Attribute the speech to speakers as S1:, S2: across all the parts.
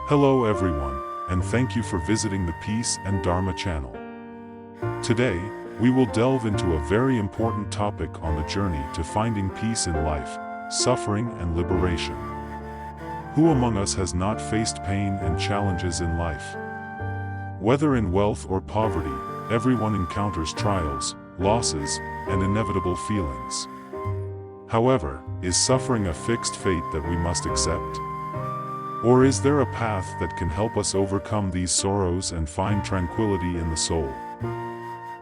S1: Hello everyone, and thank you for visiting the Peace and Dharma channel. Today, we will delve into a very important topic on the journey to finding peace in life, suffering and liberation. Who among us has not faced pain and challenges in life? Whether in wealth or poverty, everyone encounters trials, losses, and inevitable feelings. However, is suffering a fixed fate that we must accept? Or is there a path that can help us overcome these sorrows and find tranquility in the soul?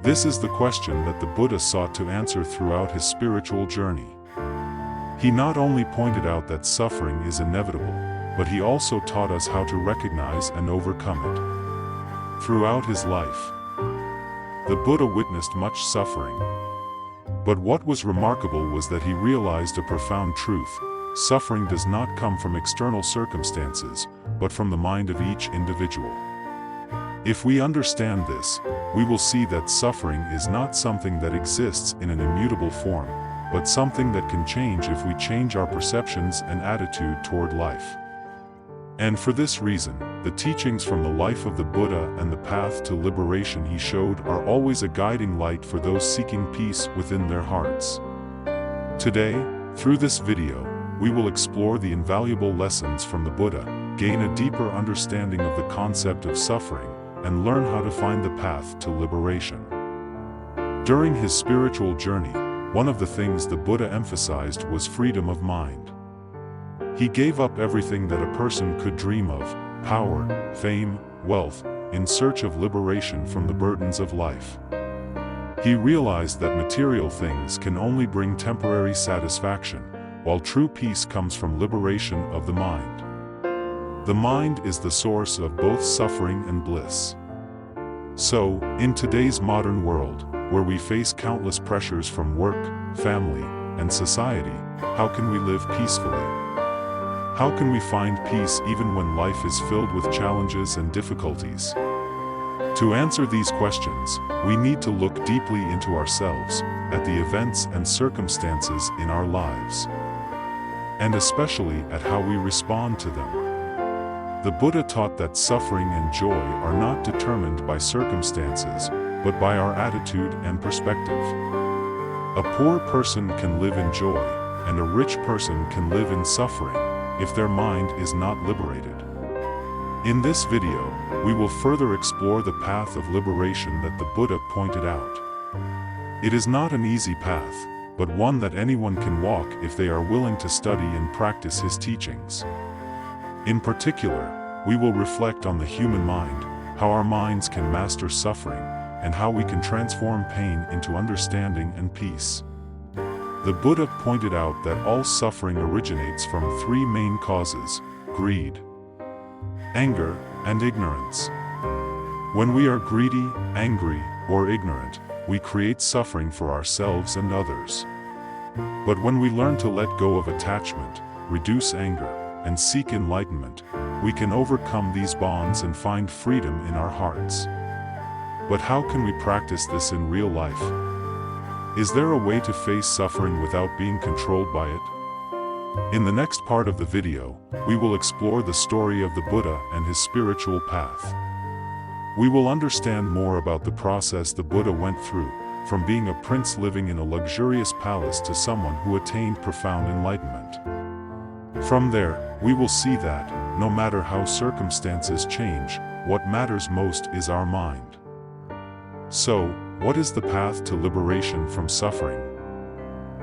S1: This is the question that the Buddha sought to answer throughout his spiritual journey. He not only pointed out that suffering is inevitable, but he also taught us how to recognize and overcome it. Throughout his life, the Buddha witnessed much suffering. But what was remarkable was that he realized a profound truth. Suffering does not come from external circumstances, but from the mind of each individual. If we understand this, we will see that suffering is not something that exists in an immutable form, but something that can change if we change our perceptions and attitude toward life. And for this reason, the teachings from the life of the Buddha and the path to liberation he showed are always a guiding light for those seeking peace within their hearts. Today, through this video, we will explore the invaluable lessons from the Buddha, gain a deeper understanding of the concept of suffering, and learn how to find the path to liberation. During his spiritual journey, one of the things the Buddha emphasized was freedom of mind. He gave up everything that a person could dream of, power, fame, wealth, in search of liberation from the burdens of life. He realized that material things can only bring temporary satisfaction, while true peace comes from liberation of the mind. The mind is the source of both suffering and bliss. So, in today's modern world, where we face countless pressures from work, family, and society, how can we live peacefully? How can we find peace even when life is filled with challenges and difficulties? To answer these questions, we need to look deeply into ourselves, at the events and circumstances in our lives, and especially at how we respond to them. The Buddha taught that suffering and joy are not determined by circumstances, but by our attitude and perspective. A poor person can live in joy, and a rich person can live in suffering, if their mind is not liberated. In this video, we will further explore the path of liberation that the Buddha pointed out. It is not an easy path, but one that anyone can walk if they are willing to study and practice his teachings. In particular, we will reflect on the human mind, how our minds can master suffering, and how we can transform pain into understanding and peace. The Buddha pointed out that all suffering originates from three main causes: greed, anger, and ignorance. When we are greedy, angry, or ignorant, we create suffering for ourselves and others. But when we learn to let go of attachment, reduce anger, and seek enlightenment, we can overcome these bonds and find freedom in our hearts. But how can we practice this in real life? Is there a way to face suffering without being controlled by it? In the next part of the video, we will explore the story of the Buddha and his spiritual path. We will understand more about the process the Buddha went through, from being a prince living in a luxurious palace to someone who attained profound enlightenment. From there, we will see that, no matter how circumstances change, what matters most is our mind. So, what is the path to liberation from suffering?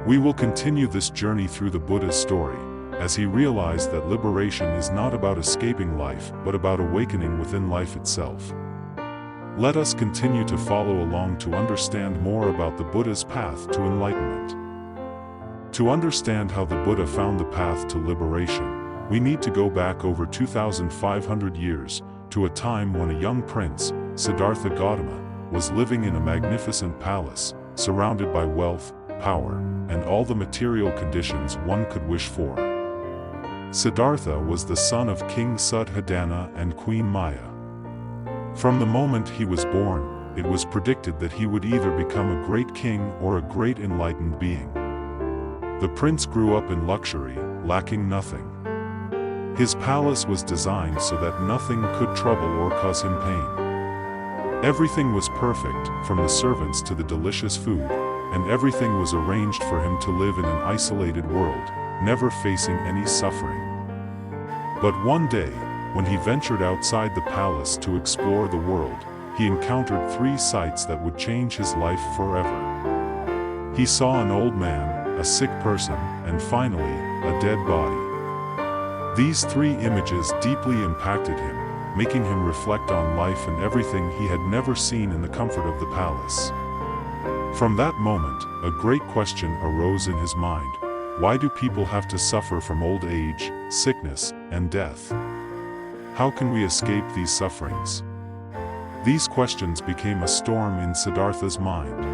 S1: We will continue this journey through the Buddha's story, as he realized that liberation is not about escaping life, but about awakening within life itself. Let us continue to follow along to understand more about the Buddha's path to enlightenment. To understand how the Buddha found the path to liberation, we need to go back over 2,500 years, to a time when a young prince, Siddhartha Gautama, was living in a magnificent palace, surrounded by wealth, power, and all the material conditions one could wish for. Siddhartha was the son of King Suddhodana and Queen Maya. From the moment he was born, it was predicted that he would either become a great king or a great enlightened being. The prince grew up in luxury, lacking nothing. His palace was designed so that nothing could trouble or cause him pain. Everything was perfect, from the servants to the delicious food, and everything was arranged for him to live in an isolated world, never facing any suffering. But one day, when he ventured outside the palace to explore the world, he encountered three sights that would change his life forever. He saw an old man, a sick person, and finally, a dead body. These three images deeply impacted him, making him reflect on life and everything he had never seen in the comfort of the palace. From that moment, a great question arose in his mind. Why do people have to suffer from old age, sickness, and death? How can we escape these sufferings? These questions became a storm in Siddhartha's mind.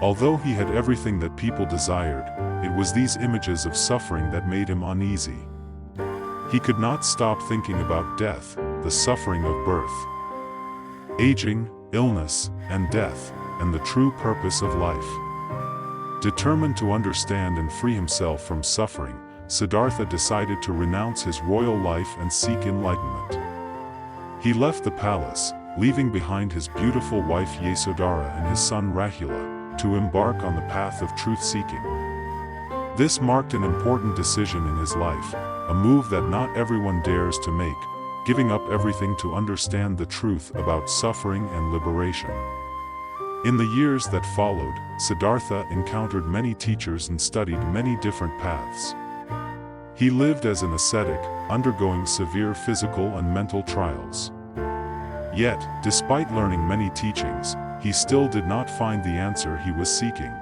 S1: Although he had everything that people desired, it was these images of suffering that made him uneasy. He could not stop thinking about death, the suffering of birth, aging, illness, and death, and the true purpose of life. Determined to understand and free himself from suffering, Siddhartha decided to renounce his royal life and seek enlightenment. He left the palace, leaving behind his beautiful wife Yasodhara and his son Rahula, to embark on the path of truth-seeking. This marked an important decision in his life, a move that not everyone dares to make, giving up everything to understand the truth about suffering and liberation. In the years that followed, Siddhartha encountered many teachers and studied many different paths. He lived as an ascetic, undergoing severe physical and mental trials. Yet, despite learning many teachings, he still did not find the answer he was seeking.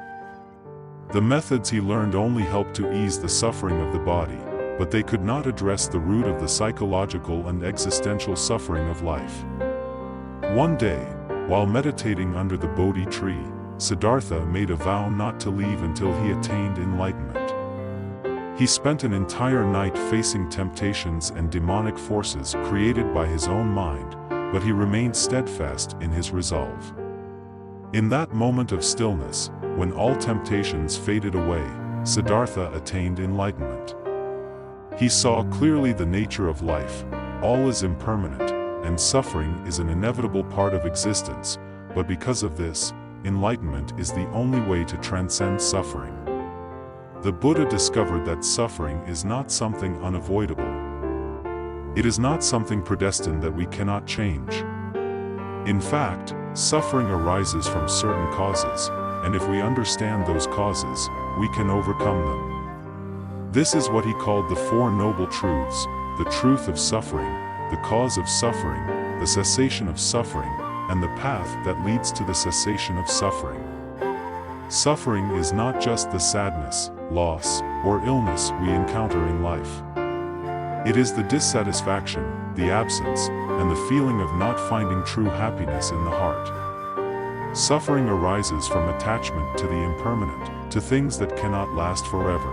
S1: The methods he learned only helped to ease the suffering of the body, but they could not address the root of the psychological and existential suffering of life. One day, while meditating under the Bodhi tree, Siddhartha made a vow not to leave until he attained enlightenment. He spent an entire night facing temptations and demonic forces created by his own mind, but he remained steadfast in his resolve. In that moment of stillness, when all temptations faded away, Siddhartha attained enlightenment. He saw clearly the nature of life. All is impermanent, and suffering is an inevitable part of existence, but because of this, enlightenment is the only way to transcend suffering. The Buddha discovered that suffering is not something unavoidable. It is not something predestined that we cannot change. In fact, suffering arises from certain causes, and if we understand those causes, we can overcome them. This is what he called the Four Noble Truths: the truth of suffering, the cause of suffering, the cessation of suffering, and the path that leads to the cessation of suffering. Suffering is not just the sadness, loss, or illness we encounter in life. It is the dissatisfaction, the absence, and the feeling of not finding true happiness in the heart. Suffering arises from attachment to the impermanent, to things that cannot last forever.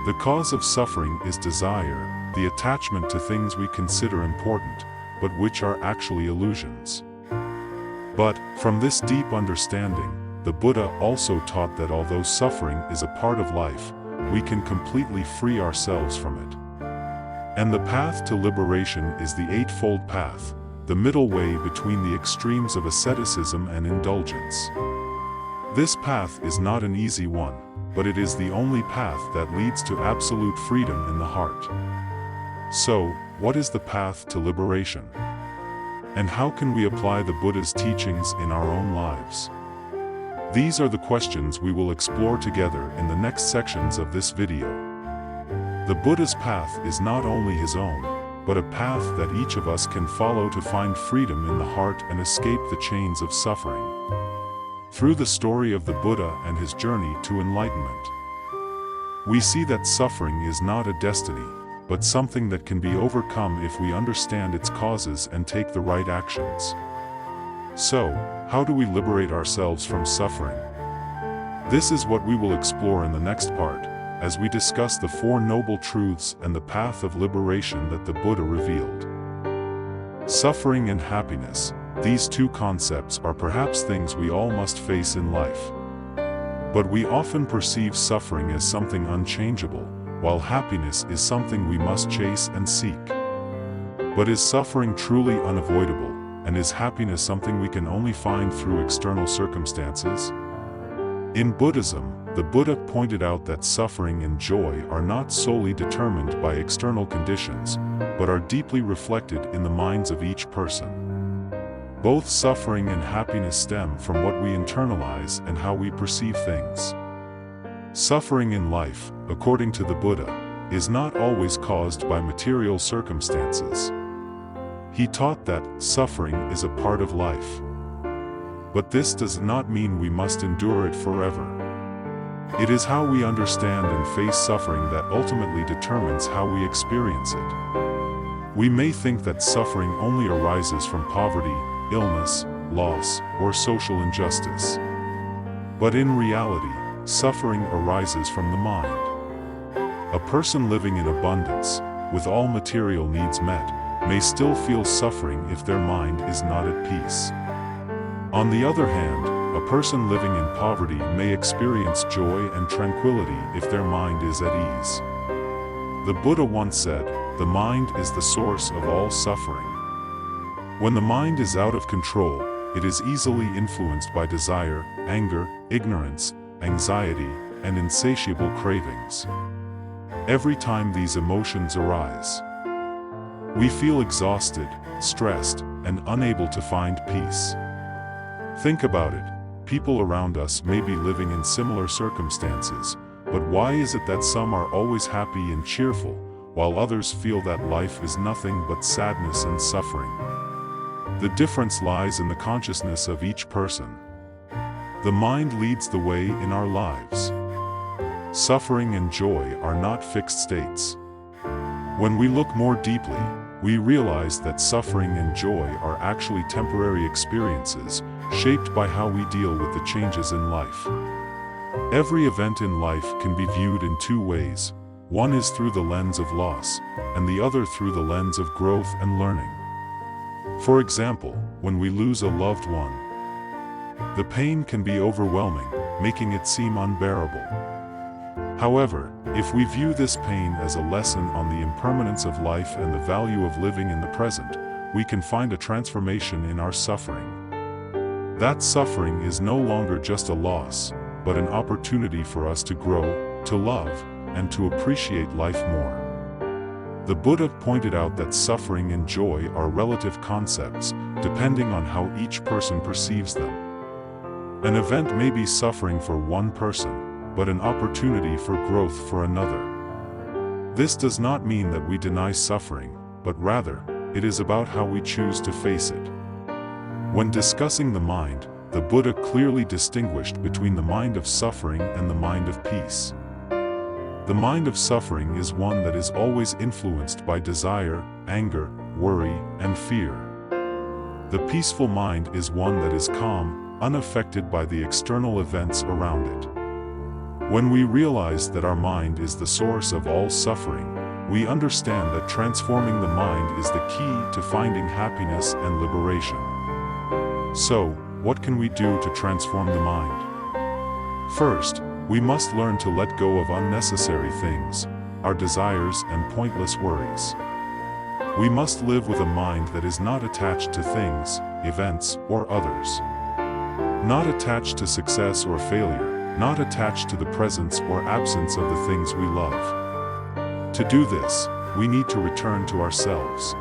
S1: The cause of suffering is desire, the attachment to things we consider important, but which are actually illusions. But, from this deep understanding, the Buddha also taught that although suffering is a part of life, we can completely free ourselves from it. And the path to liberation is the Eightfold Path, the middle way between the extremes of asceticism and indulgence. This path is not an easy one, but it is the only path that leads to absolute freedom in the heart. So, what is the path to liberation? And how can we apply the Buddha's teachings in our own lives? These are the questions we will explore together in the next sections of this video. The Buddha's path is not only his own, but a path that each of us can follow to find freedom in the heart and escape the chains of suffering. Through the story of the Buddha and his journey to enlightenment, we see that suffering is not a destiny, but something that can be overcome if we understand its causes and take the right actions. So, how do we liberate ourselves from suffering? This is what we will explore in the next part, as we discuss the Four Noble Truths and the path of liberation that the Buddha revealed. Suffering and happiness, these two concepts are perhaps things we all must face in life. But we often perceive suffering as something unchangeable, while happiness is something we must chase and seek. But is suffering truly unavoidable, and is happiness something we can only find through external circumstances? In Buddhism, the Buddha pointed out that suffering and joy are not solely determined by external conditions, but are deeply reflected in the minds of each person. Both suffering and happiness stem from what we internalize and how we perceive things. Suffering in life, according to the Buddha, is not always caused by material circumstances. He taught that suffering is a part of life. But this does not mean we must endure it forever. It is how we understand and face suffering that ultimately determines how we experience it. We may think that suffering only arises from poverty, illness, loss, or social injustice. But in reality, suffering arises from the mind. A person living in abundance, with all material needs met, may still feel suffering if their mind is not at peace. On the other hand, a person living in poverty may experience joy and tranquility if their mind is at ease. The Buddha once said, "The mind is the source of all suffering." When the mind is out of control, it is easily influenced by desire, anger, ignorance, anxiety, and insatiable cravings. Every time these emotions arise, we feel exhausted, stressed, and unable to find peace. Think about it. People around us may be living in similar circumstances, but why is it that some are always happy and cheerful, while others feel that life is nothing but sadness and suffering? The difference lies in the consciousness of each person. The mind leads the way in our lives. Suffering and joy are not fixed states. When we look more deeply, we realize that suffering and joy are actually temporary experiences, shaped by how we deal with the changes in life. Every event in life can be viewed in two ways. One is through the lens of loss, and the other through the lens of growth and learning. For example, when we lose a loved one, the pain can be overwhelming, making it seem unbearable. However, if we view this pain as a lesson on the impermanence of life and the value of living in the present, we can find a transformation in our suffering. That suffering is no longer just a loss, but an opportunity for us to grow, to love, and to appreciate life more. The Buddha pointed out that suffering and joy are relative concepts, depending on how each person perceives them. An event may be suffering for one person, but an opportunity for growth for another. This does not mean that we deny suffering, but rather, it is about how we choose to face it. When discussing the mind, the Buddha clearly distinguished between the mind of suffering and the mind of peace. The mind of suffering is one that is always influenced by desire, anger, worry, and fear. The peaceful mind is one that is calm, unaffected by the external events around it. When we realize that our mind is the source of all suffering, we understand that transforming the mind is the key to finding happiness and liberation. So, what can we do to transform the mind? First, we must learn to let go of unnecessary things, our desires and pointless worries. We must live with a mind that is not attached to things, events, or others. Not attached to success or failure, not attached to the presence or absence of the things we love. To do this, we need to return to ourselves.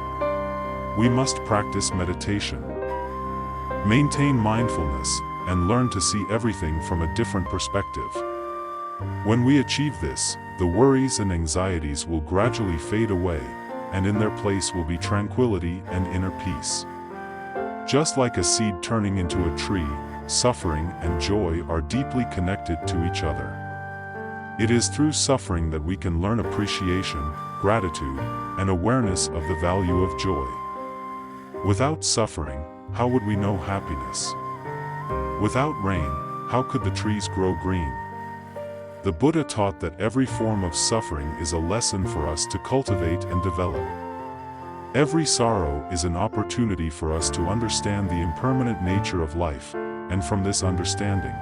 S1: We must practice meditation, maintain mindfulness, and learn to see everything from a different perspective. When we achieve this, the worries and anxieties will gradually fade away, and in their place will be tranquility and inner peace. Just like a seed turning into a tree, suffering and joy are deeply connected to each other. It is through suffering that we can learn appreciation, gratitude, and awareness of the value of joy. Without suffering, how would we know happiness? Without rain, how could the trees grow green? The Buddha taught that every form of suffering is a lesson for us to cultivate and develop. Every sorrow is an opportunity for us to understand the impermanent nature of life, and from this understanding,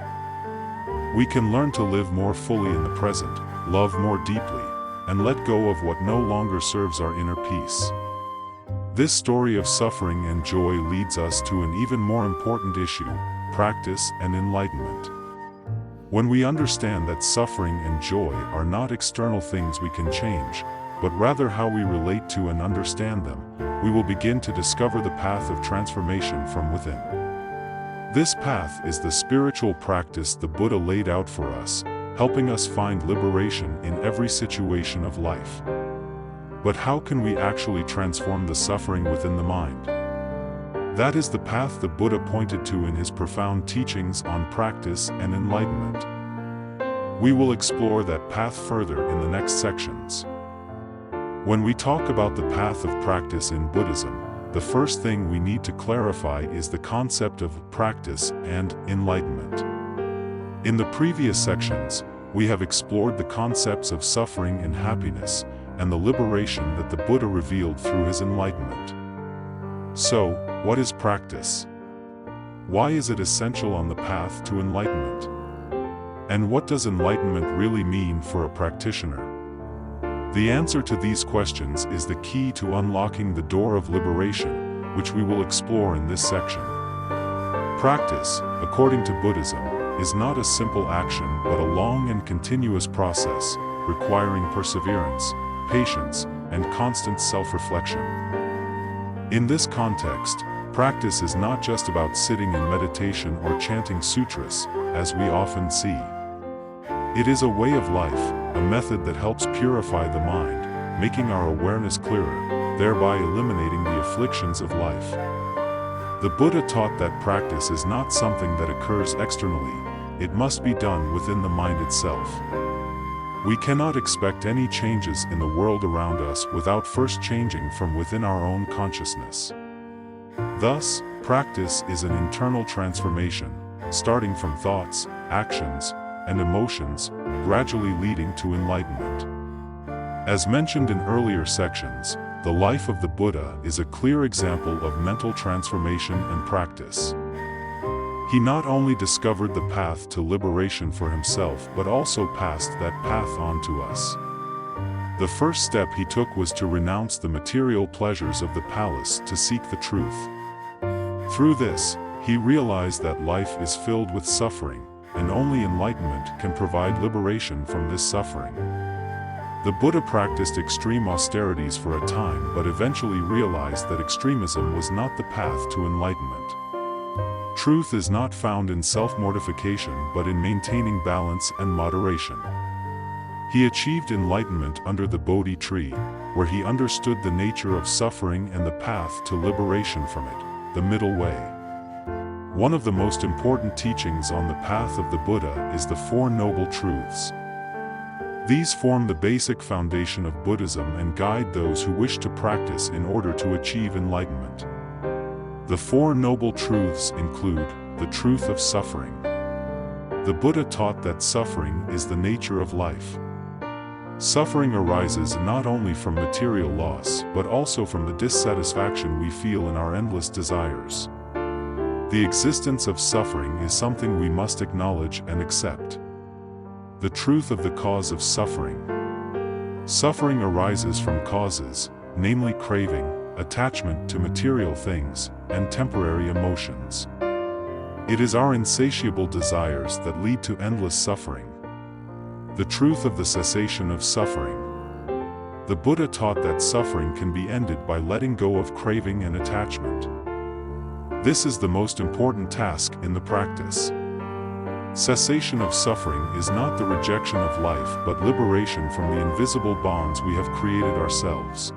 S1: we can learn to live more fully in the present, love more deeply, and let go of what no longer serves our inner peace. This story of suffering and joy leads us to an even more important issue: practice and enlightenment. When we understand that suffering and joy are not external things we can change, but rather how we relate to and understand them, we will begin to discover the path of transformation from within. This path is the spiritual practice the Buddha laid out for us, helping us find liberation in every situation of life. But how can we actually transform the suffering within the mind? That is the path the Buddha pointed to in his profound teachings on practice and enlightenment. We will explore that path further in the next sections. When we talk about the path of practice in Buddhism, the first thing we need to clarify is the concept of practice and enlightenment. In the previous sections, we have explored the concepts of suffering and happiness, and the liberation that the Buddha revealed through his enlightenment. So, what is practice? Why is it essential on the path to enlightenment? And what does enlightenment really mean for a practitioner? The answer to these questions is the key to unlocking the door of liberation, which we will explore in this section. Practice, according to Buddhism, is not a simple action but a long and continuous process, requiring perseverance, patience, and constant self-reflection. In this context, practice is not just about sitting in meditation or chanting sutras, as we often see. It is a way of life, a method that helps purify the mind, making our awareness clearer, thereby eliminating the afflictions of life. The Buddha taught that practice is not something that occurs externally, it must be done within the mind itself. We cannot expect any changes in the world around us without first changing from within our own consciousness. Thus, practice is an internal transformation, starting from thoughts, actions, and emotions, gradually leading to enlightenment. As mentioned in earlier sections, the life of the Buddha is a clear example of mental transformation and practice. He not only discovered the path to liberation for himself but also passed that path on to us. The first step he took was to renounce the material pleasures of the palace to seek the truth. Through this, he realized that life is filled with suffering, and only enlightenment can provide liberation from this suffering. The Buddha practiced extreme austerities for a time but eventually realized that extremism was not the path to enlightenment. Truth is not found in self-mortification but in maintaining balance and moderation. He achieved enlightenment under the Bodhi tree, where he understood the nature of suffering and the path to liberation from it, the middle way. One of the most important teachings on the path of the Buddha is the Four Noble Truths. These form the basic foundation of Buddhism and guide those who wish to practice in order to achieve enlightenment. The Four Noble Truths include the truth of suffering. The Buddha taught that suffering is the nature of life. Suffering arises not only from material loss but also from the dissatisfaction we feel in our endless desires. The existence of suffering is something we must acknowledge and accept. The truth of the cause of suffering. Suffering arises from causes, namely craving, attachment to material things, and temporary emotions. It is our insatiable desires that lead to endless suffering. The truth of the cessation of suffering. The Buddha taught that suffering can be ended by letting go of craving and attachment. This is the most important task in the practice. Cessation of suffering is not the rejection of life but liberation from the invisible bonds we have created ourselves.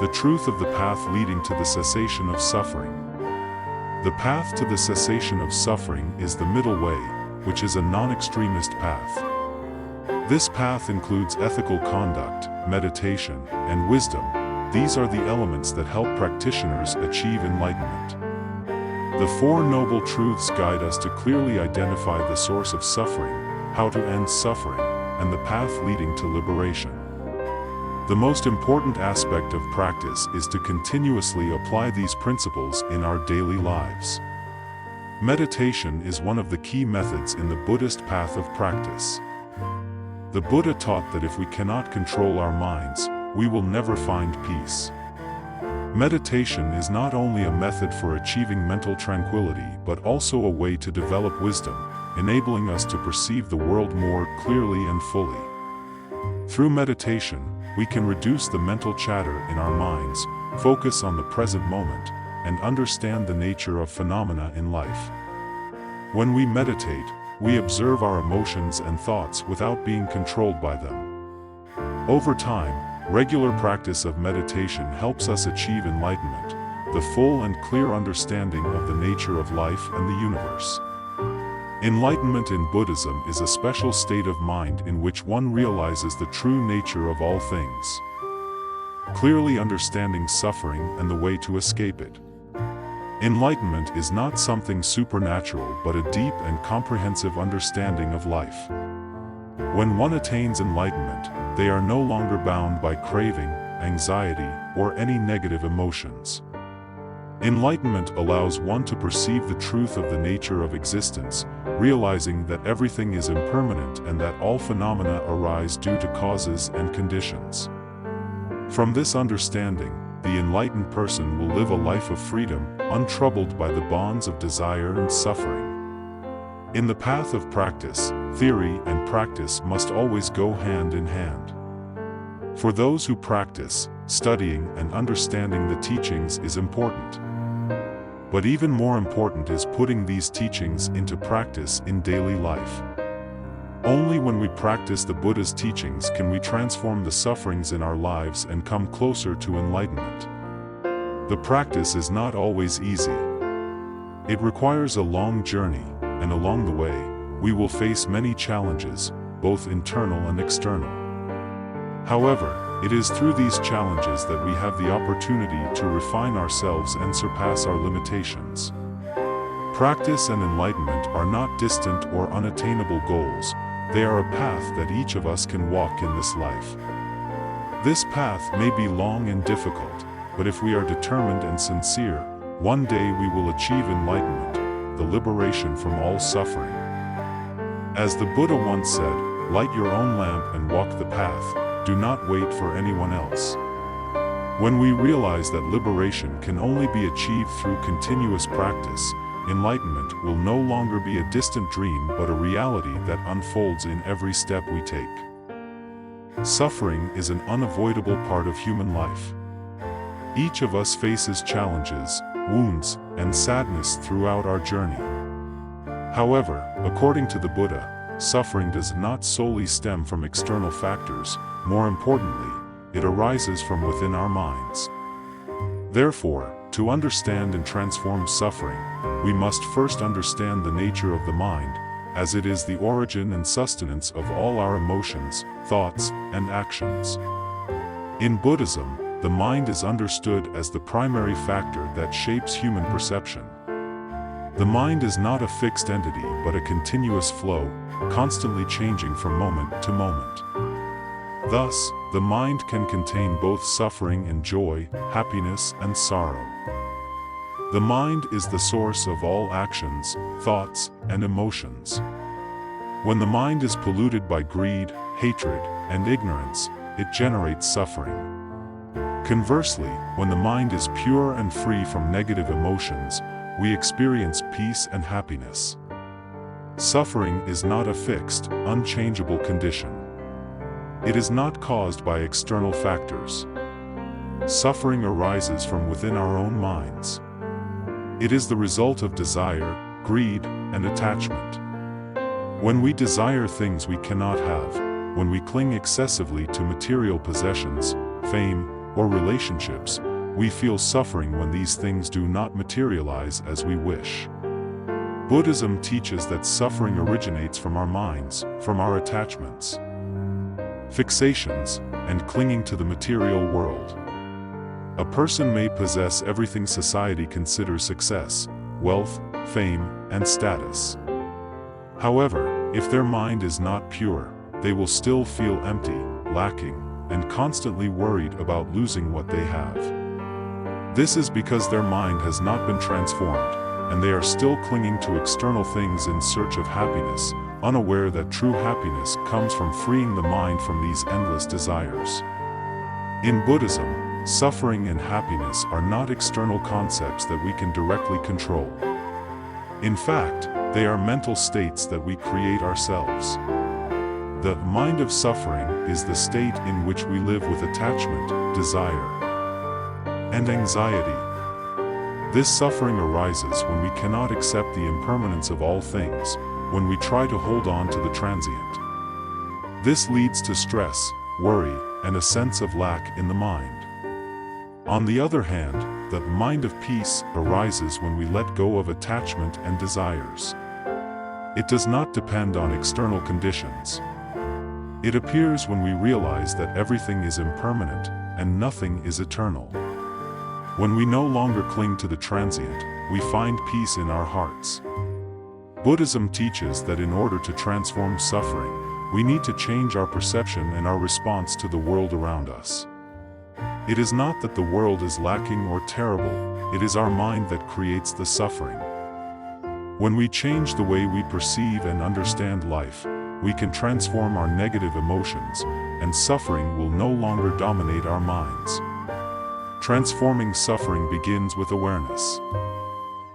S1: The truth of the path leading to the cessation of suffering. The path to the cessation of suffering is the middle way, which is a non-extremist path. This path includes ethical conduct, meditation, and wisdom. These are the elements that help practitioners achieve enlightenment. The Four Noble Truths guide us to clearly identify the source of suffering, how to end suffering, and the path leading to liberation. The most important aspect of practice is to continuously apply these principles in our daily lives. Meditation is one of the key methods in the Buddhist path of practice. The Buddha taught that if we cannot control our minds, we will never find peace. Meditation is not only a method for achieving mental tranquility but also a way to develop wisdom, enabling us to perceive the world more clearly and fully. Through meditation, we can reduce the mental chatter in our minds, focus on the present moment, and understand the nature of phenomena in life. When we meditate, we observe our emotions and thoughts without being controlled by them. Over time, regular practice of meditation helps us achieve enlightenment, the full and clear understanding of the nature of life and the universe. Enlightenment in Buddhism is a special state of mind in which one realizes the true nature of all things, clearly understanding suffering and the way to escape it. Enlightenment is not something supernatural but a deep and comprehensive understanding of life. When one attains enlightenment, they are no longer bound by craving, anxiety, or any negative emotions. Enlightenment allows one to perceive the truth of the nature of existence, realizing that everything is impermanent and that all phenomena arise due to causes and conditions. From this understanding, the enlightened person will live a life of freedom, untroubled by the bonds of desire and suffering. In the path of practice, theory and practice must always go hand in hand. For those who practice, studying and understanding the teachings is important. But even more important is putting these teachings into practice in daily life. Only when we practice the Buddha's teachings can we transform the sufferings in our lives and come closer to enlightenment. The practice is not always easy. It requires a long journey, and along the way, we will face many challenges, both internal and external. However, it is through these challenges that we have the opportunity to refine ourselves and surpass our limitations. Practice and enlightenment are not distant or unattainable goals, they are a path that each of us can walk in this life. This path may be long and difficult, but if we are determined and sincere, one day we will achieve enlightenment, the liberation from all suffering. As the Buddha once said, "Light your own lamp and walk the path. Do not wait for anyone else." When we realize that liberation can only be achieved through continuous practice, enlightenment will no longer be a distant dream but a reality that unfolds in every step we take. Suffering is an unavoidable part of human life. Each of us faces challenges, wounds, and sadness throughout our journey. However, according to the Buddha, suffering does not solely stem from external factors. More importantly, it arises from within our minds. Therefore, to understand and transform suffering, we must first understand the nature of the mind, as it is the origin and sustenance of all our emotions, thoughts, and actions. In Buddhism, the mind is understood as the primary factor that shapes human perception. The mind is not a fixed entity but a continuous flow, constantly changing from moment to moment. Thus, the mind can contain both suffering and joy, happiness and sorrow. The mind is the source of all actions, thoughts, and emotions. When the mind is polluted by greed, hatred, and ignorance, it generates suffering. Conversely, when the mind is pure and free from negative emotions, we experience peace and happiness. Suffering is not a fixed, unchangeable condition. It is not caused by external factors. Suffering arises from within our own minds. It is the result of desire, greed, and attachment. When we desire things we cannot have, when we cling excessively to material possessions, fame, or relationships, we feel suffering when these things do not materialize as we wish. Buddhism teaches that suffering originates from our minds, from our attachments, fixations, and clinging to the material world. A person may possess everything society considers success, wealth, fame, and status. However, if their mind is not pure, they will still feel empty, lacking, and constantly worried about losing what they have. This is because their mind has not been transformed, and they are still clinging to external things in search of happiness, unaware that true happiness comes from freeing the mind from these endless desires. In Buddhism, suffering and happiness are not external concepts that we can directly control. In fact, they are mental states that we create ourselves. The mind of suffering is the state in which we live with attachment, desire, and anxiety. This suffering arises when we cannot accept the impermanence of all things, when we try to hold on to the transient. This leads to stress, worry, and a sense of lack in the mind. On the other hand, the mind of peace arises when we let go of attachment and desires. It does not depend on external conditions. It appears when we realize that everything is impermanent and nothing is eternal. When we no longer cling to the transient, we find peace in our hearts. Buddhism teaches that in order to transform suffering, we need to change our perception and our response to the world around us. It is not that the world is lacking or terrible, it is our mind that creates the suffering. When we change the way we perceive and understand life, we can transform our negative emotions, and suffering will no longer dominate our minds. Transforming suffering begins with awareness.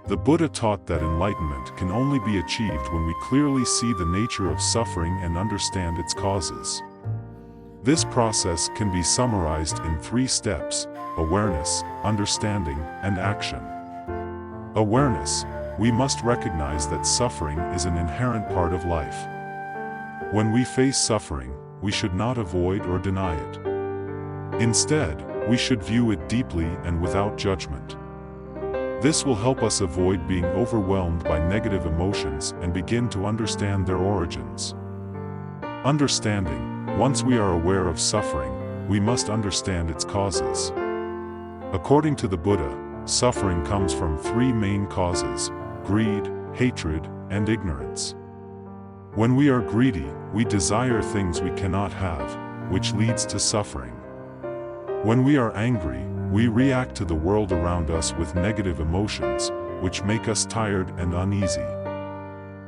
S1: The Buddha taught that enlightenment can only be achieved when we clearly see the nature of suffering and understand its causes. This process can be summarized in 3 steps: awareness, understanding, and action. Awareness: we must recognize that suffering is an inherent part of life. When we face suffering, we should not avoid or deny it. Instead, we should view it deeply and without judgment. This will help us avoid being overwhelmed by negative emotions and begin to understand their origins. Understanding: once we are aware of suffering, we must understand its causes. According to the Buddha, suffering comes from 3 main causes: greed, hatred, and ignorance. When we are greedy, we desire things we cannot have, which leads to suffering. When we are angry, we react to the world around us with negative emotions, which make us tired and uneasy.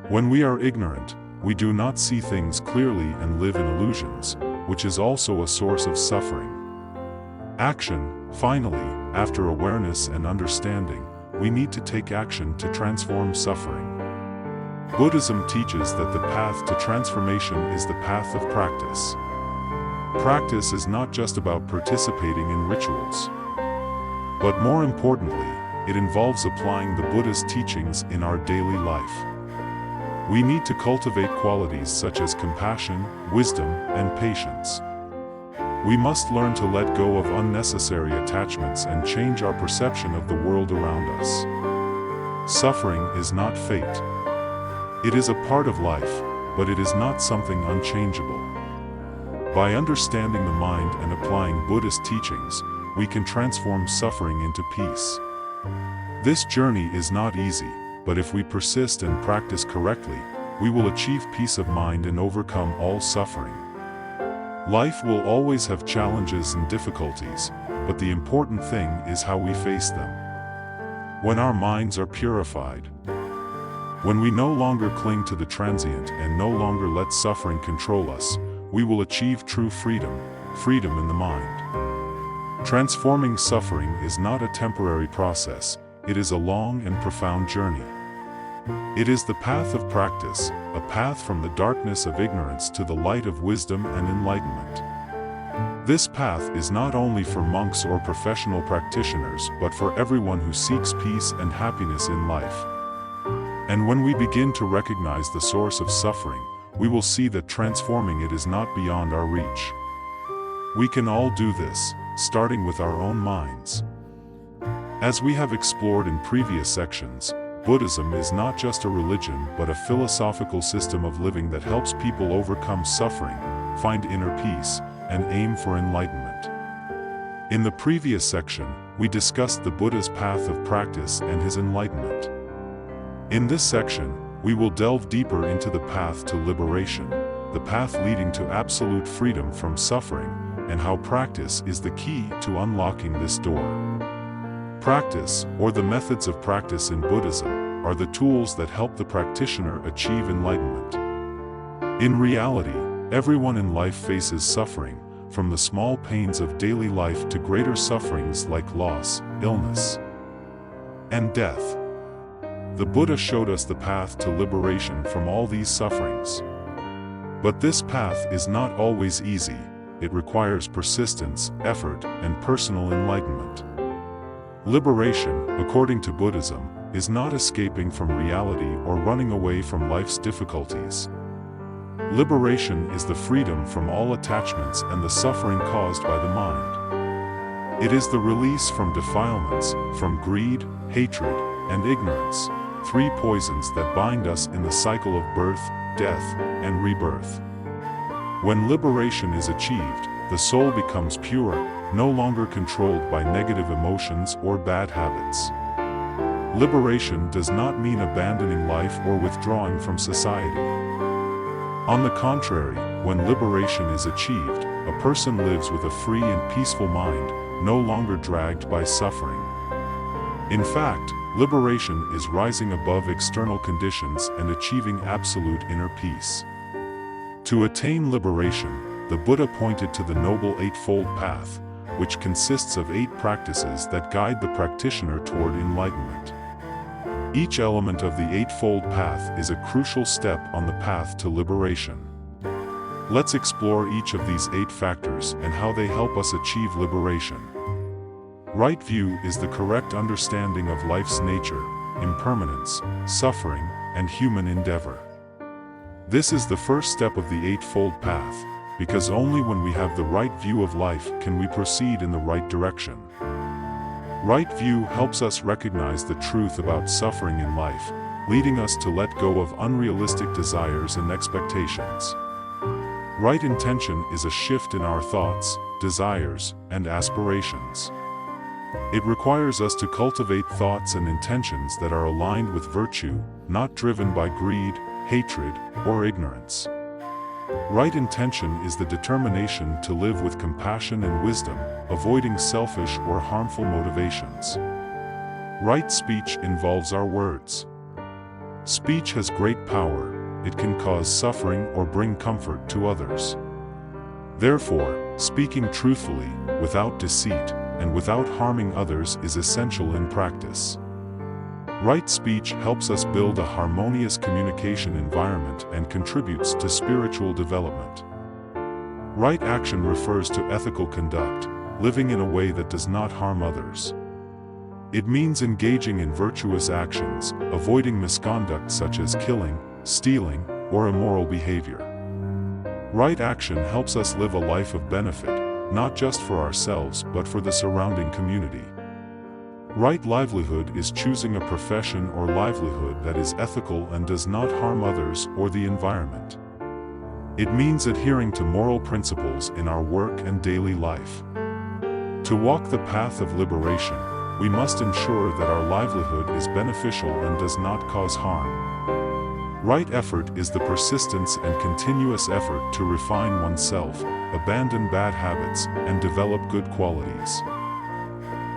S1: When we are ignorant, we do not see things clearly and live in illusions, which is also a source of suffering. Action: finally, after awareness and understanding, we need to take action to transform suffering. Buddhism teaches that the path to transformation is the path of practice. Practice is not just about participating in rituals. But more importantly, it involves applying the Buddha's teachings in our daily life. We need to cultivate qualities such as compassion, wisdom, and patience. We must learn to let go of unnecessary attachments and change our perception of the world around us. Suffering is not fate. It is a part of life, but it is not something unchangeable. By understanding the mind and applying Buddhist teachings, we can transform suffering into peace. This journey is not easy, but if we persist and practice correctly, we will achieve peace of mind and overcome all suffering. Life will always have challenges and difficulties, but the important thing is how we face them. When our minds are purified, when we no longer cling to the transient and no longer let suffering control us, we will achieve true freedom, freedom in the mind. Transforming suffering is not a temporary process, it is a long and profound journey. It is the path of practice, a path from the darkness of ignorance to the light of wisdom and enlightenment. This path is not only for monks or professional practitioners but for everyone who seeks peace and happiness in life. And when we begin to recognize the source of suffering, we will see that transforming it is not beyond our reach. We can all do this, starting with our own minds. As we have explored in previous sections, Buddhism is not just a religion but a philosophical system of living that helps people overcome suffering, find inner peace, and aim for enlightenment. In the previous section, we discussed the Buddha's path of practice and his enlightenment. In this section, we will delve deeper into the path to liberation, the path leading to absolute freedom from suffering, and how practice is the key to unlocking this door. Practice, or the methods of practice in Buddhism, are the tools that help the practitioner achieve enlightenment. In reality, everyone in life faces suffering, from the small pains of daily life to greater sufferings like loss, illness, and death. The Buddha showed us the path to liberation from all these sufferings. But this path is not always easy. It requires persistence, effort, and personal enlightenment. Liberation, according to Buddhism, is not escaping from reality or running away from life's difficulties. Liberation is the freedom from all attachments and the suffering caused by the mind. It is the release from defilements, from greed, hatred, and ignorance, three poisons that bind us in the cycle of birth, death, and rebirth. When liberation is achieved, the soul becomes pure, no longer controlled by negative emotions or bad habits. Liberation does not mean abandoning life or withdrawing from society. On the contrary, when liberation is achieved, a person lives with a free and peaceful mind, no longer dragged by suffering. In fact, liberation is rising above external conditions and achieving absolute inner peace. To attain liberation, the Buddha pointed to the Noble Eightfold Path, which consists of 8 practices that guide the practitioner toward enlightenment. Each element of the Eightfold Path is a crucial step on the path to liberation. Let's explore each of these 8 factors and how they help us achieve liberation. Right view is the correct understanding of life's nature, impermanence, suffering, and human endeavor. This is the first step of the Eightfold Path, because only when we have the right view of life can we proceed in the right direction. Right view helps us recognize the truth about suffering in life, leading us to let go of unrealistic desires and expectations. Right intention is a shift in our thoughts, desires, and aspirations. It requires us to cultivate thoughts and intentions that are aligned with virtue, not driven by greed, hatred, or ignorance. Right intention is the determination to live with compassion and wisdom, avoiding selfish or harmful motivations. Right speech involves our words. Speech has great power. It can cause suffering or bring comfort to others. Therefore, speaking truthfully, without deceit, and without harming others is essential in practice. Right speech helps us build a harmonious communication environment and contributes to spiritual development. Right action refers to ethical conduct, living in a way that does not harm others. It means engaging in virtuous actions, avoiding misconduct such as killing, stealing, or immoral behavior. Right action helps us live a life of benefit, not just for ourselves but for the surrounding community. Right livelihood is choosing a profession or livelihood that is ethical and does not harm others or the environment. It means adhering to moral principles in our work and daily life. To walk the path of liberation, we must ensure that our livelihood is beneficial and does not cause harm. Right effort is the persistence and continuous effort to refine oneself, abandon bad habits, and develop good qualities.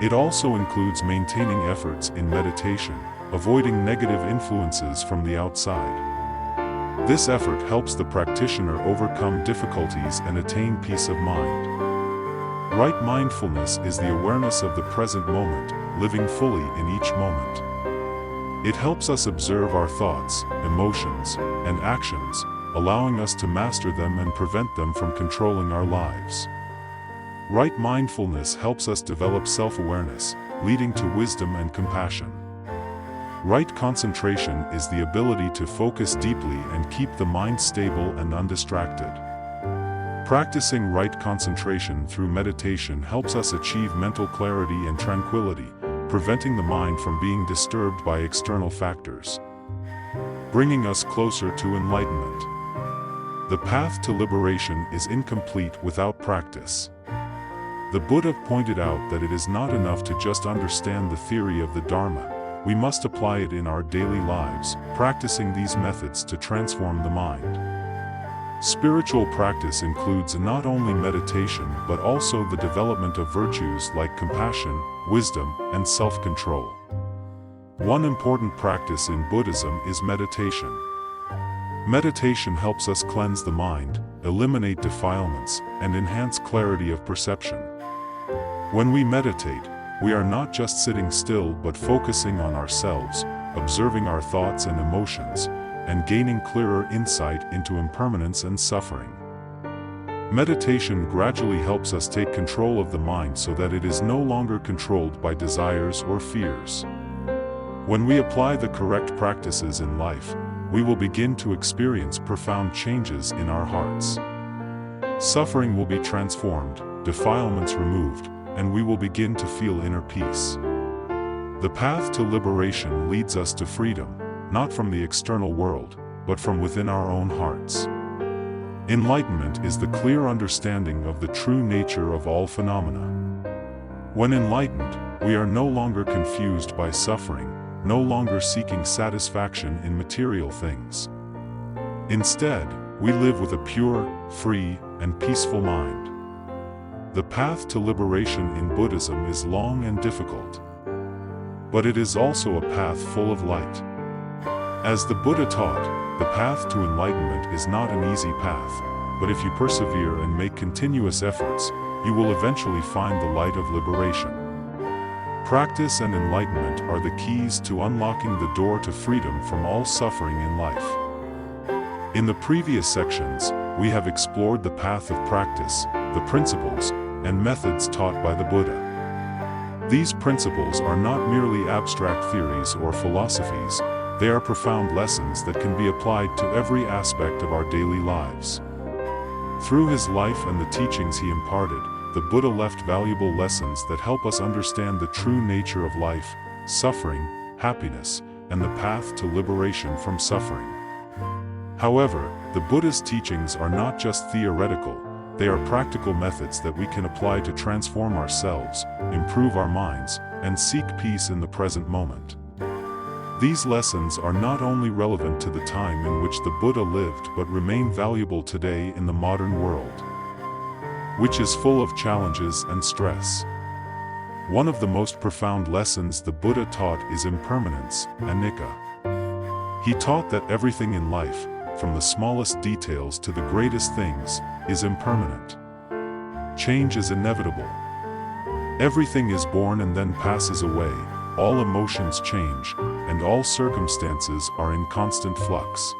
S1: It also includes maintaining efforts in meditation, avoiding negative influences from the outside. This effort helps the practitioner overcome difficulties and attain peace of mind. Right mindfulness is the awareness of the present moment, living fully in each moment. It helps us observe our thoughts, emotions, and actions, allowing us to master them and prevent them from controlling our lives. Right mindfulness helps us develop self-awareness, leading to wisdom and compassion. Right concentration is the ability to focus deeply and keep the mind stable and undistracted. Practicing right concentration through meditation helps us achieve mental clarity and tranquility, preventing the mind from being disturbed by external factors, bringing us closer to enlightenment. The path to liberation is incomplete without practice. The Buddha pointed out that it is not enough to just understand the theory of the Dharma. We must apply it in our daily lives, practicing these methods to transform the mind. Spiritual practice includes not only meditation but also the development of virtues like compassion, wisdom, and self-control. One important practice in Buddhism is meditation. Meditation helps us cleanse the mind, eliminate defilements, and enhance clarity of perception. When we meditate, we are not just sitting still but focusing on ourselves, observing our thoughts and emotions, and gaining clearer insight into impermanence and suffering. Meditation gradually helps us take control of the mind so that it is no longer controlled by desires or fears. When we apply the correct practices in life, we will begin to experience profound changes in our hearts. Suffering will be transformed, defilements removed, and we will begin to feel inner peace. The path to liberation leads us to freedom, not from the external world, but from within our own hearts. Enlightenment is the clear understanding of the true nature of all phenomena. When enlightened, we are no longer confused by suffering, no longer seeking satisfaction in material things. Instead, we live with a pure, free, and peaceful mind. The path to liberation in Buddhism is long and difficult. But it is also a path full of light. As the Buddha taught, the path to enlightenment is not an easy path, but if you persevere and make continuous efforts, you will eventually find the light of liberation. Practice and enlightenment are the keys to unlocking the door to freedom from all suffering in life. In the previous sections, we have explored the path of practice, the principles, and methods taught by the Buddha. These principles are not merely abstract theories or philosophies, they are profound lessons that can be applied to every aspect of our daily lives. Through his life and the teachings he imparted, the Buddha left valuable lessons that help us understand the true nature of life, suffering, happiness, and the path to liberation from suffering. However, the Buddha's teachings are not just theoretical, they are practical methods that we can apply to transform ourselves, improve our minds, and seek peace in the present moment. These lessons are not only relevant to the time in which the Buddha lived but remain valuable today in the modern world, which is full of challenges and stress. One of the most profound lessons the Buddha taught is impermanence, anicca. He taught that everything in life, from the smallest details to the greatest things, is impermanent. Change is inevitable. Everything is born and then passes away, all emotions change, and all circumstances are in constant flux.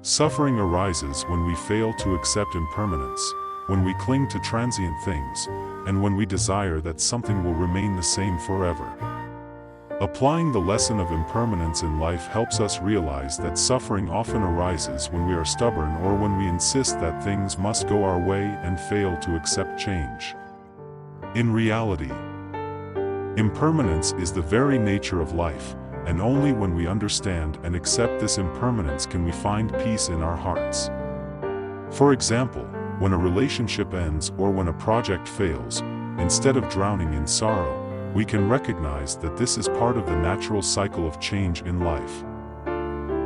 S1: Suffering arises when we fail to accept impermanence, when we cling to transient things, and when we desire that something will remain the same forever. Applying the lesson of impermanence in life helps us realize that suffering often arises when we are stubborn or when we insist that things must go our way and fail to accept change. In reality, impermanence is the very nature of life, and only when we understand and accept this impermanence can we find peace in our hearts. For example, when a relationship ends or when a project fails, instead of drowning in sorrow, we can recognize that this is part of the natural cycle of change in life.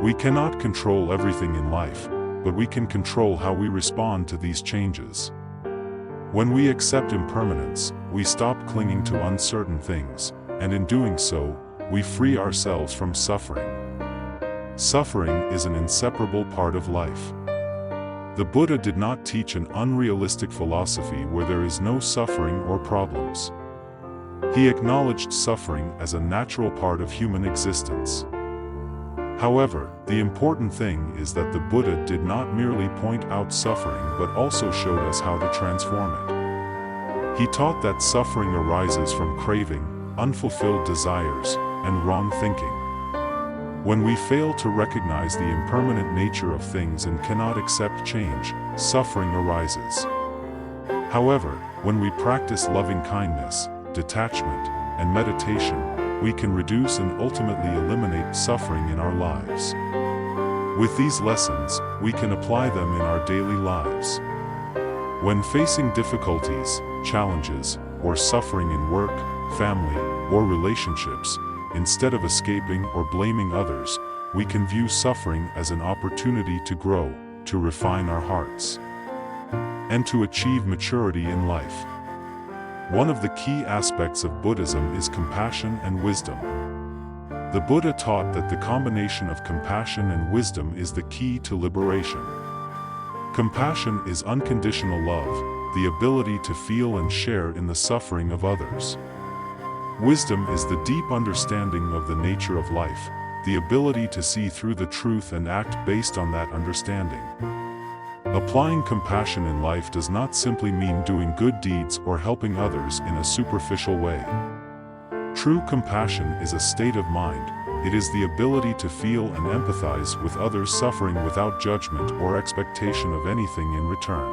S1: We cannot control everything in life, but we can control how we respond to these changes. When we accept impermanence, we stop clinging to uncertain things, and in doing so, we free ourselves from suffering. Suffering is an inseparable part of life. The Buddha did not teach an unrealistic philosophy where there is no suffering or problems. He acknowledged suffering as a natural part of human existence. However, the important thing is that the Buddha did not merely point out suffering but also showed us how to transform it. He taught that suffering arises from craving, unfulfilled desires, and wrong thinking. When we fail to recognize the impermanent nature of things and cannot accept change, suffering arises. However, when we practice loving kindness, detachment, and meditation, we can reduce and ultimately eliminate suffering in our lives. With these lessons, we can apply them in our daily lives. When facing difficulties, challenges, or suffering in work, family, or relationships, instead of escaping or blaming others, we can view suffering as an opportunity to grow, to refine our hearts, and to achieve maturity in life. One of the key aspects of Buddhism is compassion and wisdom. The Buddha taught that the combination of compassion and wisdom is the key to liberation. Compassion is unconditional love, the ability to feel and share in the suffering of others. Wisdom is the deep understanding of the nature of life, the ability to see through the truth and act based on that understanding. Applying compassion in life does not simply mean doing good deeds or helping others in a superficial way. True compassion is a state of mind. It is the ability to feel and empathize with others suffering without judgment or expectation of anything in return.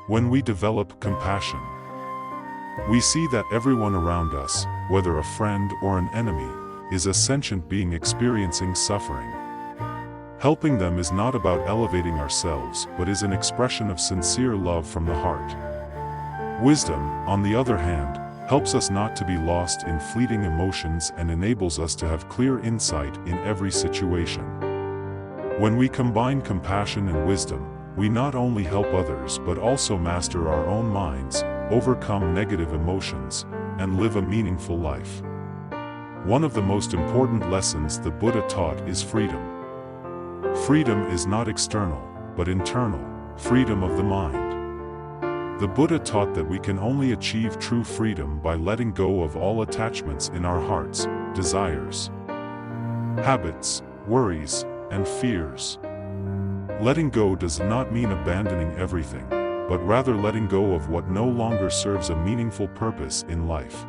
S1: When we develop compassion, we see that everyone around us, whether a friend or an enemy, is a sentient being experiencing suffering. Helping them is not about elevating ourselves, but is an expression of sincere love from the heart. Wisdom, on the other hand, helps us not to be lost in fleeting emotions and enables us to have clear insight in every situation. When we combine compassion and wisdom, we not only help others but also master our own minds, overcome negative emotions, and live a meaningful life. One of the most important lessons the Buddha taught is freedom. Freedom is not external, but internal, freedom of the mind. The Buddha taught that we can only achieve true freedom by letting go of all attachments in our hearts, desires, habits, worries, and fears. Letting go does not mean abandoning everything, but rather letting go of what no longer serves a meaningful purpose in life.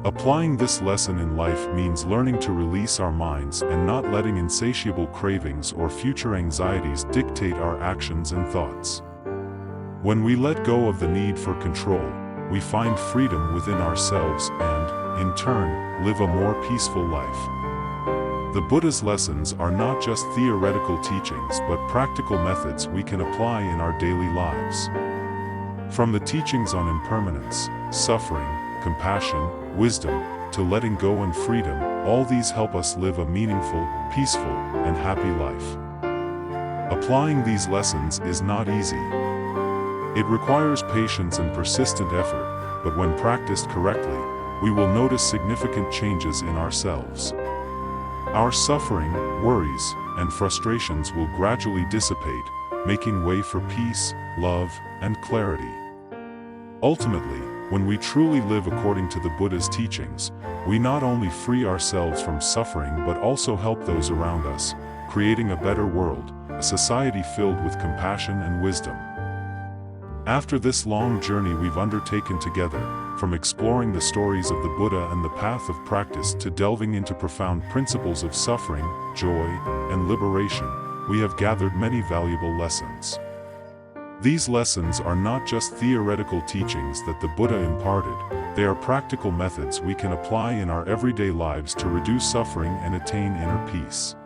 S1: Applying this lesson in life means learning to release our minds and not letting insatiable cravings or future anxieties dictate our actions and thoughts. When we let go of the need for control, we find freedom within ourselves and, in turn, live a more peaceful life. The Buddha's lessons are not just theoretical teachings but practical methods we can apply in our daily lives. From the teachings on impermanence, suffering, compassion, wisdom, to letting go and freedom, all these help us live a meaningful, peaceful, and happy life. Applying these lessons is not easy. It requires patience and persistent effort, but when practiced correctly, we will notice significant changes in ourselves. Our suffering, worries, and frustrations will gradually dissipate, making way for peace, love, and clarity. Ultimately, when we truly live according to the Buddha's teachings, we not only free ourselves from suffering but also help those around us, creating a better world, a society filled with compassion and wisdom. After this long journey we've undertaken together, from exploring the stories of the Buddha and the path of practice to delving into profound principles of suffering, joy, and liberation, we have gathered many valuable lessons. These lessons are not just theoretical teachings that the Buddha imparted, they are practical methods we can apply in our everyday lives to reduce suffering and attain inner peace.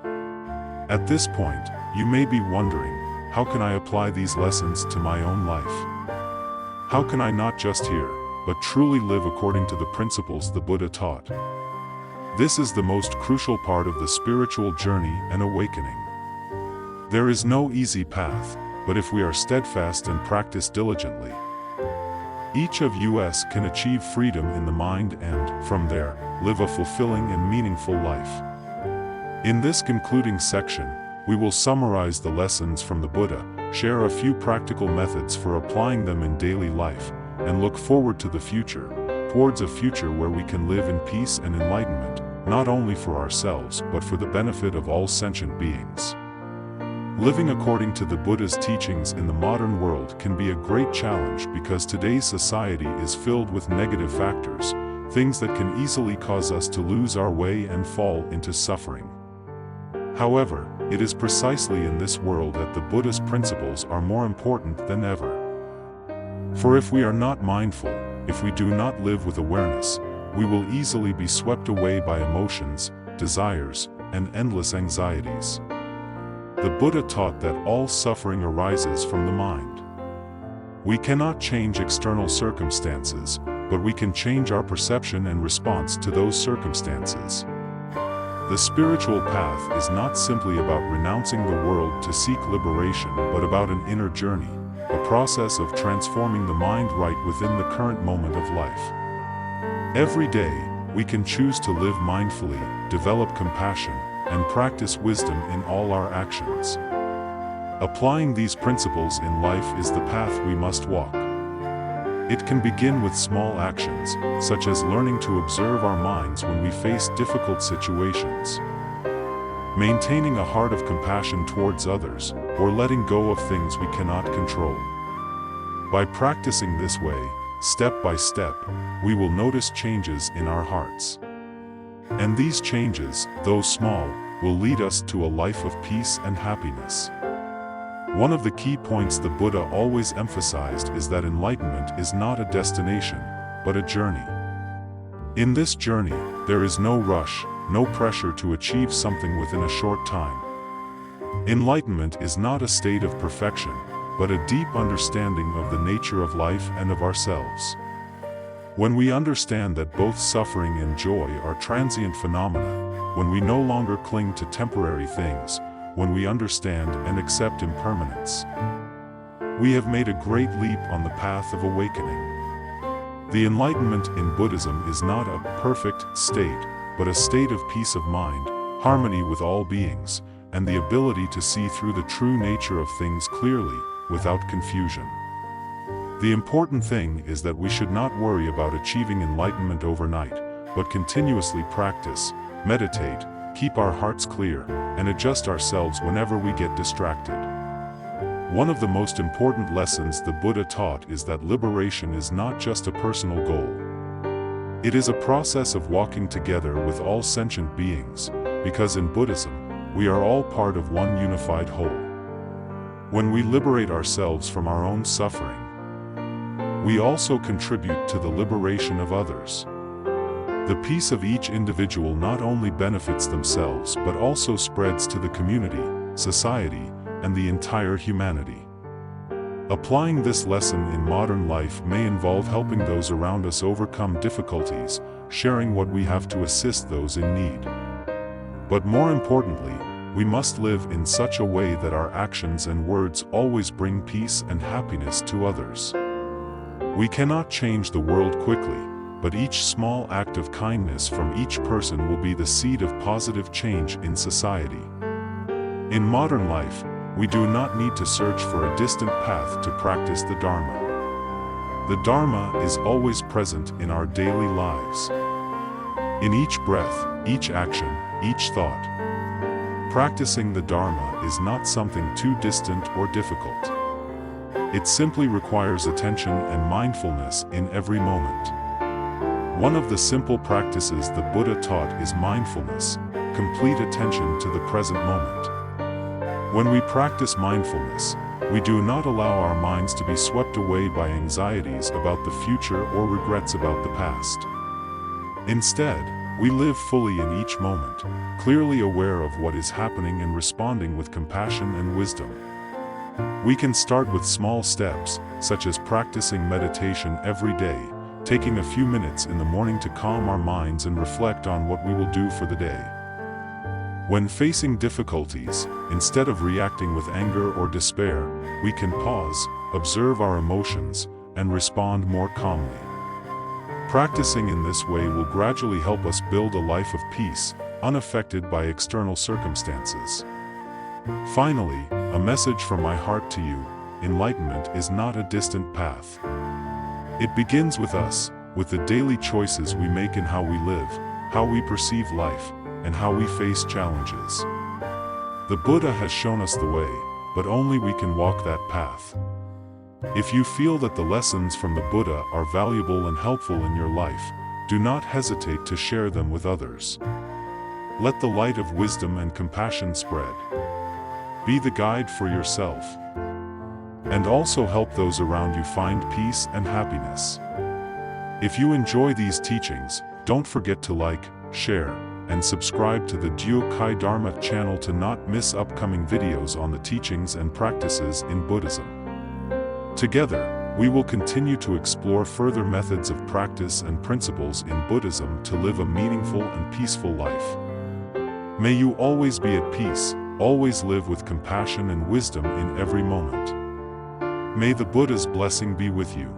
S1: At this point, you may be wondering, how can I apply these lessons to my own life? How can I not just hear, but truly live according to the principles the Buddha taught? This is the most crucial part of the spiritual journey and awakening. There is no easy path, but if we are steadfast and practice diligently, each of us can achieve freedom in the mind and, from there, live a fulfilling and meaningful life. In this concluding section, we will summarize the lessons from the Buddha, share a few practical methods for applying them in daily life, and look forward to the future, towards a future where we can live in peace and enlightenment, not only for ourselves but for the benefit of all sentient beings. Living according to the Buddha's teachings in the modern world can be a great challenge because today's society is filled with negative factors, things that can easily cause us to lose our way and fall into suffering. However, it is precisely in this world that the Buddha's principles are more important than ever. For if we are not mindful, if we do not live with awareness, we will easily be swept away by emotions, desires, and endless anxieties. The Buddha taught that all suffering arises from the mind. We cannot change external circumstances, but we can change our perception and response to those circumstances. The spiritual path is not simply about renouncing the world to seek liberation but about an inner journey, a process of transforming the mind right within the current moment of life. Every day, we can choose to live mindfully, develop compassion, and practice wisdom in all our actions. Applying these principles in life is the path we must walk. It can begin with small actions, such as learning to observe our minds when we face difficult situations, maintaining a heart of compassion towards others, or letting go of things we cannot control. By practicing this way, step by step, we will notice changes in our hearts. And these changes, though small, will lead us to a life of peace and happiness. One of the key points the Buddha always emphasized is that enlightenment is not a destination, but a journey. In this journey, there is no rush, no pressure to achieve something within a short time. Enlightenment is not a state of perfection, but a deep understanding of the nature of life and of ourselves. When we understand that both suffering and joy are transient phenomena, when we no longer cling to temporary things, when we understand and accept impermanence, we have made a great leap on the path of awakening. The enlightenment in Buddhism is not a perfect state, but a state of peace of mind, harmony with all beings, and the ability to see through the true nature of things clearly, without confusion. The important thing is that we should not worry about achieving enlightenment overnight, but continuously practice, meditate, keep our hearts clear, and adjust ourselves whenever we get distracted. One of the most important lessons the Buddha taught is that liberation is not just a personal goal. It is a process of walking together with all sentient beings, because in Buddhism, we are all part of one unified whole. When we liberate ourselves from our own suffering, we also contribute to the liberation of others. The peace of each individual not only benefits themselves but also spreads to the community, society, and the entire humanity. Applying this lesson in modern life may involve helping those around us overcome difficulties, sharing what we have to assist those in need. But more importantly, we must live in such a way that our actions and words always bring peace and happiness to others. We cannot change the world quickly, but each small act of kindness from each person will be the seed of positive change in society. In modern life, we do not need to search for a distant path to practice the Dharma. The Dharma is always present in our daily lives. In each breath, each action, each thought. Practicing the Dharma is not something too distant or difficult. It simply requires attention and mindfulness in every moment. One of the simple practices the Buddha taught is mindfulness, complete attention to the present moment. When we practice mindfulness, we do not allow our minds to be swept away by anxieties about the future or regrets about the past. Instead, we live fully in each moment, clearly aware of what is happening and responding with compassion and wisdom. We can start with small steps, such as practicing meditation every day, taking a few minutes in the morning to calm our minds and reflect on what we will do for the day. When facing difficulties, instead of reacting with anger or despair, we can pause, observe our emotions, and respond more calmly. Practicing in this way will gradually help us build a life of peace, unaffected by external circumstances. Finally, a message from my heart to you: enlightenment is not a distant path. It begins with us, with the daily choices we make in how we live, how we perceive life, and how we face challenges. The Buddha has shown us the way, but only we can walk that path. If you feel that the lessons from the Buddha are valuable and helpful in your life, do not hesitate to share them with others. Let the light of wisdom and compassion spread. Be the guide for yourself, and also help those around you find peace and happiness. If you enjoy these teachings, don't forget to like, share, and subscribe to the Kai Dharma channel to not miss upcoming videos on the teachings and practices in Buddhism. Together, we will continue to explore further methods of practice and principles in Buddhism to live a meaningful and peaceful life. May you always be at peace, always live with compassion and wisdom in every moment. May the Buddha's blessing be with you.